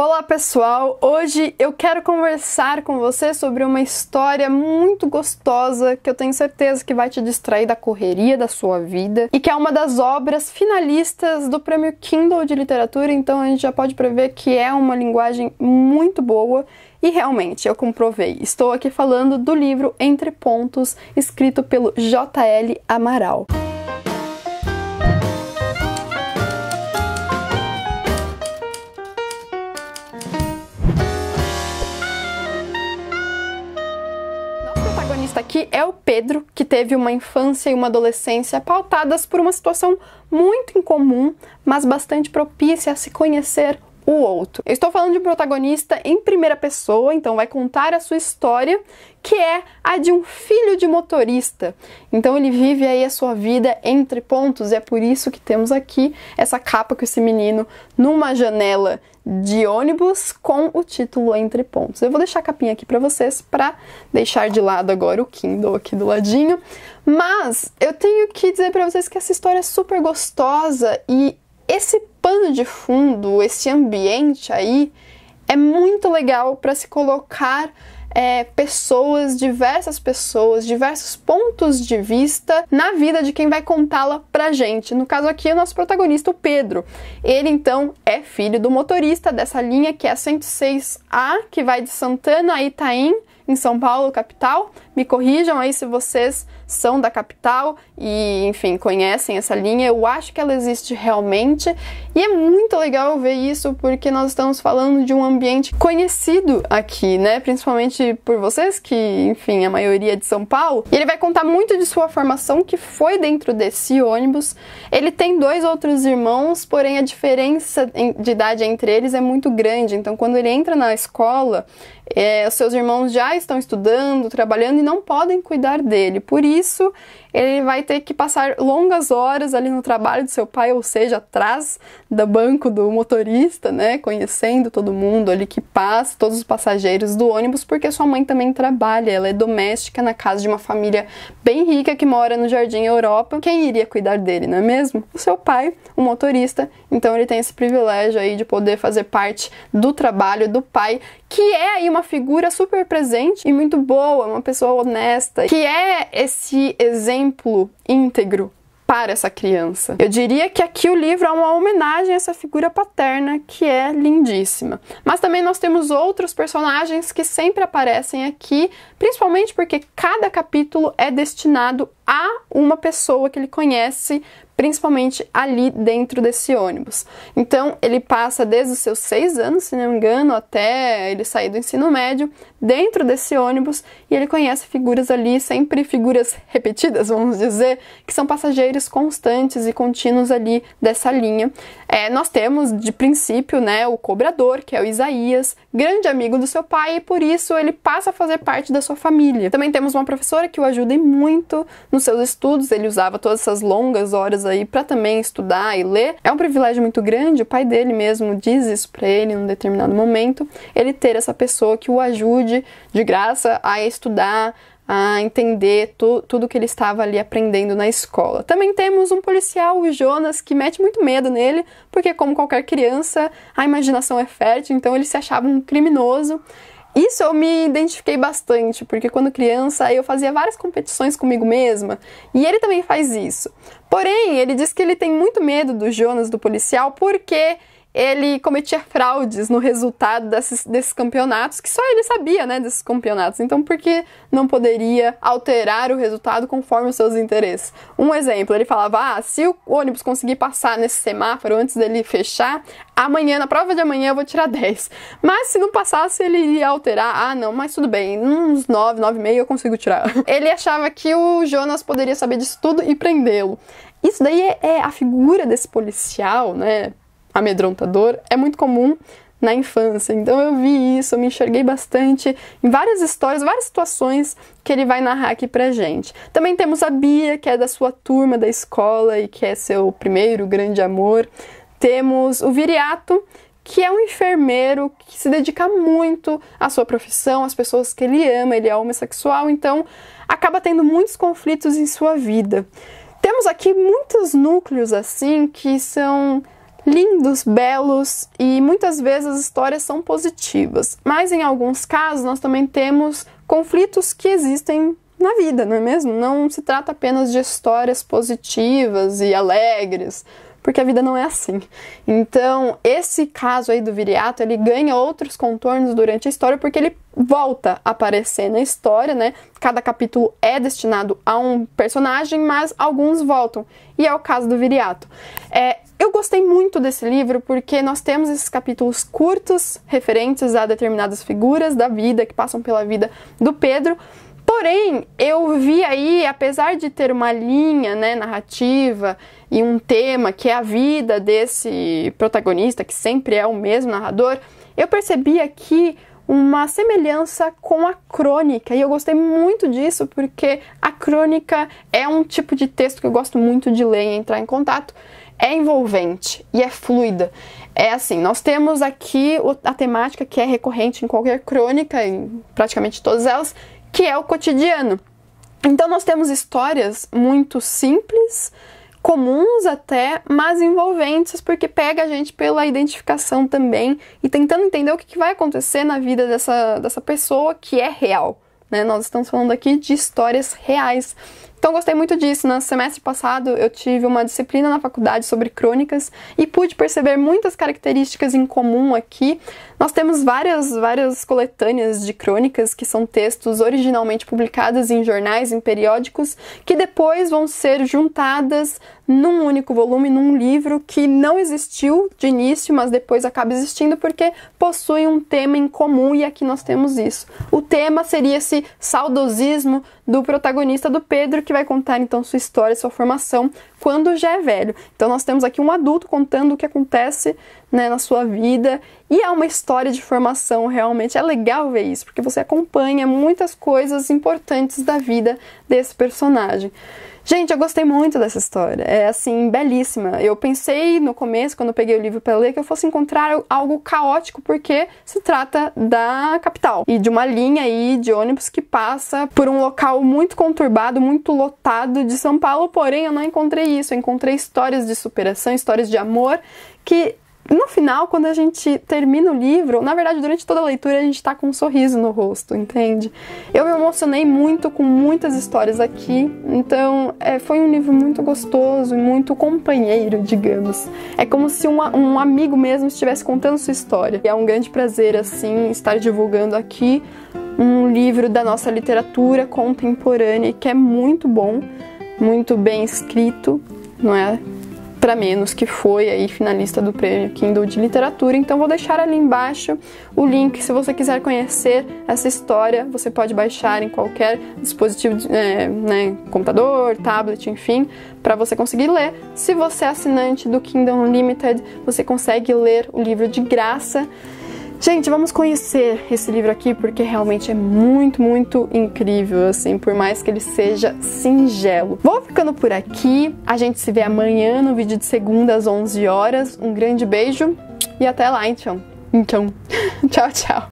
Olá pessoal, hoje eu quero conversar com você sobre uma história muito gostosa que eu tenho certeza que vai te distrair da correria da sua vida e que é uma das obras finalistas do Prêmio Kindle de Literatura, então a gente já pode prever que é uma linguagem muito boa e realmente eu comprovei. Estou aqui falando do livro Entre Pontos, escrito pelo J.L. Amaral. O protagonista aqui é o Pedro, que teve uma infância e uma adolescência pautadas por uma situação muito incomum, mas bastante propícia a se conhecer o outro. Eu estou falando de um protagonista em primeira pessoa, então vai contar a sua história, que é a de um filho de motorista. Então ele vive aí a sua vida entre pontos, e é por isso que temos aqui essa capa com esse menino numa janela de ônibus com o título Entre Pontos. Eu vou deixar a capinha aqui para vocês para deixar de lado agora o Kindle aqui do ladinho, mas eu tenho que dizer para vocês que essa história é super gostosa e esse pano de fundo, esse ambiente aí é muito legal para se colocar diversas pessoas, diversos pontos de vista na vida de quem vai contá-la pra gente. No caso aqui, o nosso protagonista, o Pedro. Ele, então, é filho do motorista dessa linha que é a 106A, que vai de Santana a Itaim, em São Paulo, capital. Me corrijam aí se vocês são da capital e, enfim, conhecem essa linha. Eu acho que ela existe realmente e é muito legal ver isso porque nós estamos falando de um ambiente conhecido aqui, né? Principalmente por vocês que, enfim, a maioria é de São Paulo. E ele vai contar muito de sua formação que foi dentro desse ônibus. Ele tem 2 outros irmãos, porém a diferença de idade entre eles é muito grande. Então, quando ele entra na escola, os seus irmãos já estão estudando, trabalhando e não podem cuidar dele. Por isso, ele vai ter que passar longas horas ali no trabalho do seu pai, ou seja, atrás do banco do motorista, né, conhecendo todo mundo ali que passa, todos os passageiros do ônibus, porque sua mãe também trabalha, ela é doméstica na casa de uma família bem rica que mora no Jardim Europa. Quem iria cuidar dele, não é mesmo? O seu pai, o motorista. Então ele tem esse privilégio aí de poder fazer parte do trabalho do pai, que é aí uma figura super presente e muito boa, uma pessoa honesta, que é esse exemplo íntegro para essa criança. Eu diria que aqui o livro é uma homenagem a essa figura paterna que é lindíssima. Mas também nós temos outros personagens que sempre aparecem aqui, principalmente porque cada capítulo é destinado a uma pessoa que ele conhece, principalmente ali dentro desse ônibus. Então, ele passa desde os seus 6 anos, se não me engano, até ele sair do ensino médio, dentro desse ônibus, e ele conhece figuras ali, sempre figuras repetidas, vamos dizer, que são passageiros constantes e contínuos ali dessa linha. Nós temos, de princípio, né, o cobrador, que é o Isaías, grande amigo do seu pai, e por isso ele passa a fazer parte da sua família. Também temos uma professora que o ajuda muito nos seus estudos, ele usava todas essas longas horas aí para também estudar e ler. É um privilégio muito grande, o pai dele mesmo diz isso para ele em um determinado momento, ele ter essa pessoa que o ajude de graça a estudar, a entender tudo que ele estava ali aprendendo na escola. Também temos um policial, o Jonas, que mete muito medo nele, porque como qualquer criança, a imaginação é fértil, então ele se achava um criminoso. Isso eu me identifiquei bastante, porque quando criança eu fazia várias competições comigo mesma, e ele também faz isso. Porém, ele diz que ele tem muito medo do Jonas, do policial, porque ele cometia fraudes no resultado desses campeonatos, que só ele sabia, né, desses campeonatos. Então, por que não poderia alterar o resultado conforme os seus interesses? Um exemplo, ele falava, se o ônibus conseguir passar nesse semáforo antes dele fechar, amanhã, na prova de amanhã, eu vou tirar 10. Mas se não passasse, ele iria alterar. Não, mas tudo bem, uns 9, 9,5 eu consigo tirar. Ele achava que o Jonas poderia saber disso tudo e prendê-lo. Isso daí é a figura desse policial, né, amedrontador, é muito comum na infância. Então eu vi isso, eu me enxerguei bastante em várias histórias, várias situações que ele vai narrar aqui pra gente. Também temos a Bia, que é da sua turma da escola e que é seu primeiro grande amor. Temos o Viriato, que é um enfermeiro que se dedica muito à sua profissão, às pessoas que ele ama, ele é homossexual, então acaba tendo muitos conflitos em sua vida. Temos aqui muitos núcleos assim que são lindos, belos e muitas vezes as histórias são positivas. Mas em alguns casos nós também temos conflitos que existem na vida, não é mesmo? Não se trata apenas de histórias positivas e alegres, porque a vida não é assim. Então, esse caso aí do Viriato, ele ganha outros contornos durante a história, porque ele volta a aparecer na história, né? Cada capítulo é destinado a um personagem, mas alguns voltam. E é o caso do Viriato. Eu gostei muito desse livro porque nós temos esses capítulos curtos, referentes a determinadas figuras da vida, que passam pela vida do Pedro. Porém, eu vi aí, apesar de ter uma linha, né, narrativa e um tema que é a vida desse protagonista, que sempre é o mesmo narrador, eu percebi aqui uma semelhança com a crônica, e eu gostei muito disso porque a crônica é um tipo de texto que eu gosto muito de ler e entrar em contato. É envolvente e é fluida. É assim, nós temos aqui a temática que é recorrente em qualquer crônica, em praticamente todas elas, que é o cotidiano. Então nós temos histórias muito simples, comuns até, mas envolventes, porque pega a gente pela identificação também e tentando entender o que vai acontecer na vida dessa pessoa que é real, né? Nós estamos falando aqui de histórias reais. Então, gostei muito disso. No semestre passado, eu tive uma disciplina na faculdade sobre crônicas e pude perceber muitas características em comum aqui. Nós temos várias coletâneas de crônicas, que são textos originalmente publicados em jornais, em periódicos, que depois vão ser juntadas num único volume, num livro que não existiu de início, mas depois acaba existindo porque possui um tema em comum, e aqui nós temos isso. O tema seria esse saudosismo do protagonista, do Pedro, que vai contar então sua história, sua formação, quando já é velho. Então nós temos aqui um adulto contando o que acontece, né, na sua vida, e é uma história de formação. Realmente é legal ver isso, porque você acompanha muitas coisas importantes da vida desse personagem. Gente, eu gostei muito dessa história, é assim, belíssima. Eu pensei no começo, quando eu peguei o livro para ler, que eu fosse encontrar algo caótico, porque se trata da capital e de uma linha aí de ônibus que passa por um local muito conturbado, muito lotado de São Paulo. Porém, eu não encontrei isso, eu encontrei histórias de superação, histórias de amor, que no final, quando a gente termina o livro, na verdade, durante toda a leitura, a gente tá com um sorriso no rosto, entende? Eu me emocionei muito com muitas histórias aqui, então foi um livro muito gostoso e muito companheiro, digamos. É como se um amigo mesmo estivesse contando sua história. E é um grande prazer, assim, estar divulgando aqui um livro da nossa literatura contemporânea, que é muito bom, muito bem escrito, não é? Para menos, que foi aí finalista do Prêmio Kindle de Literatura. Então vou deixar ali embaixo o link. Se você quiser conhecer essa história, você pode baixar em qualquer dispositivo, né, computador, tablet, enfim, para você conseguir ler. Se você é assinante do Kindle Unlimited, você consegue ler o livro de graça. Gente, vamos conhecer esse livro aqui, porque realmente é muito, muito incrível, assim, por mais que ele seja singelo. Vou ficando por aqui, a gente se vê amanhã no vídeo de segunda às 11 horas. Um grande beijo e até lá, então. Tchau, tchau.